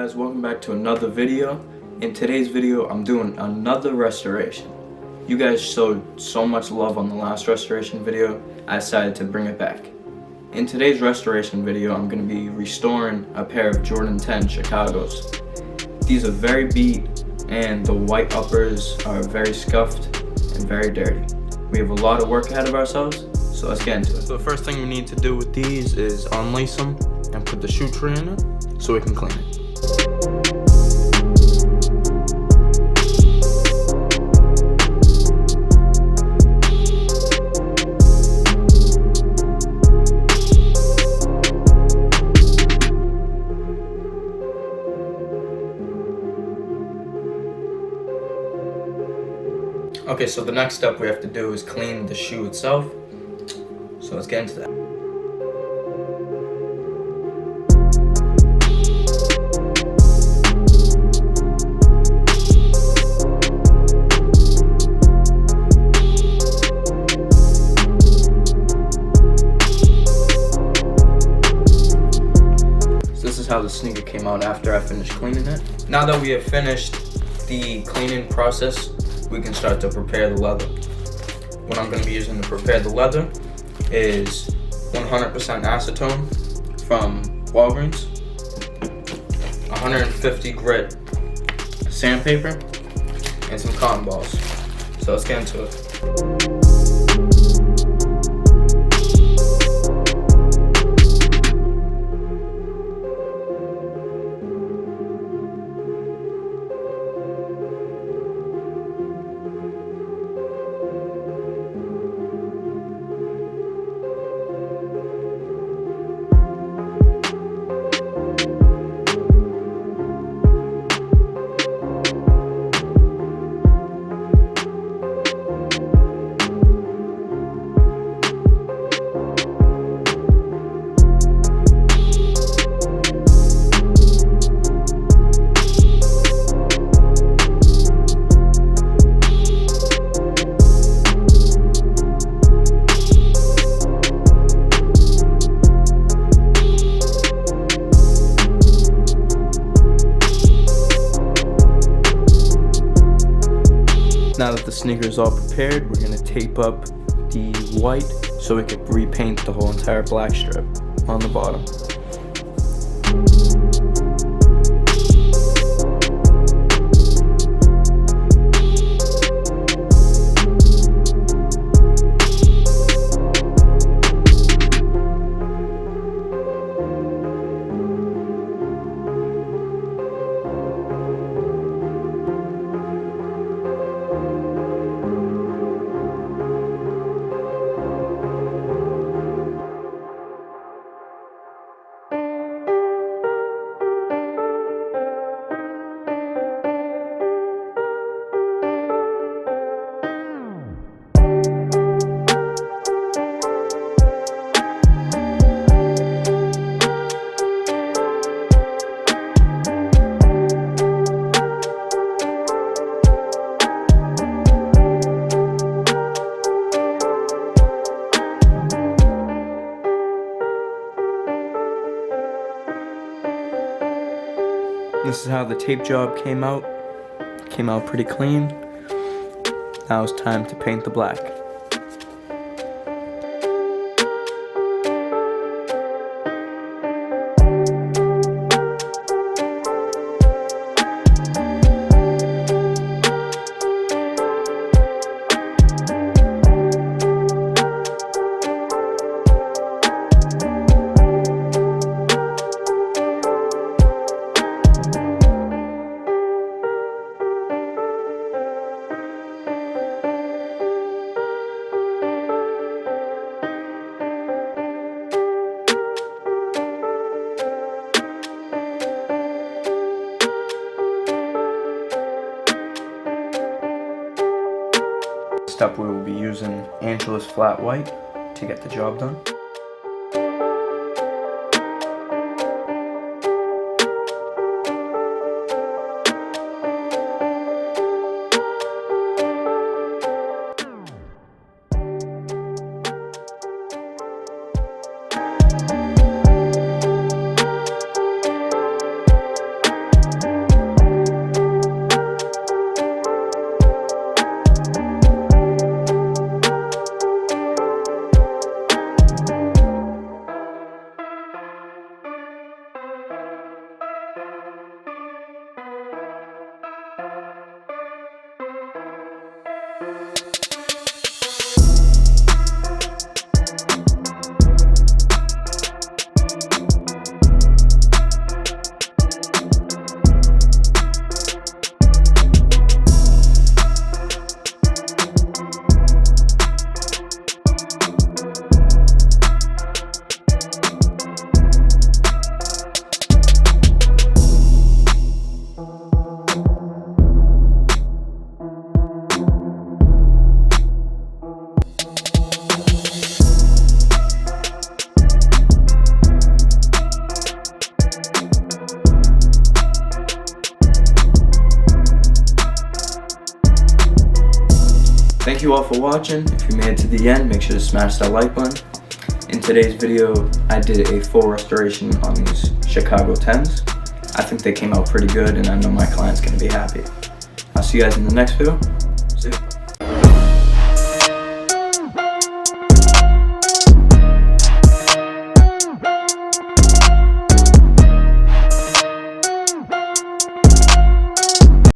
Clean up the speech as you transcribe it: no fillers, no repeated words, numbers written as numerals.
guys, welcome back to another video. In today's video I'm doing another restoration. You guys showed so much love on the last restoration video, I decided to bring it back. In today's restoration video I'm going to be restoring a pair of Jordan 10 Chicagos. These are very beat and the white uppers are very scuffed and very dirty. We have a lot of work ahead of ourselves, so let's get into it. So the first thing we need to do with these is unlace them and put the shoe tray in it so we can clean it. Okay, so the next step we have to do is clean the shoe itself. So let's get into that. So this is how the sneaker came out after I finished cleaning it. Now that we have finished the cleaning process, we can start to prepare the leather. What I'm going to be using to prepare the leather is 100% acetone from Walgreens, 150 Gritt sandpaper, and some cotton balls. So let's get into it. Now that the sneaker is all prepared, we're going to tape up the white so we can repaint the whole entire black strip on the bottom. This is how the tape job came out. Came out pretty clean. Now it's time to paint the black. Step we will be using Angelus flat white to get the job done. Thank you all for watching. If you made it to the end, make sure to smash that like button. In today's video, I did a full restoration on these Chicago 10s. I think they came out pretty good, and I know my client's gonna be happy. I'll see you guys in the next video.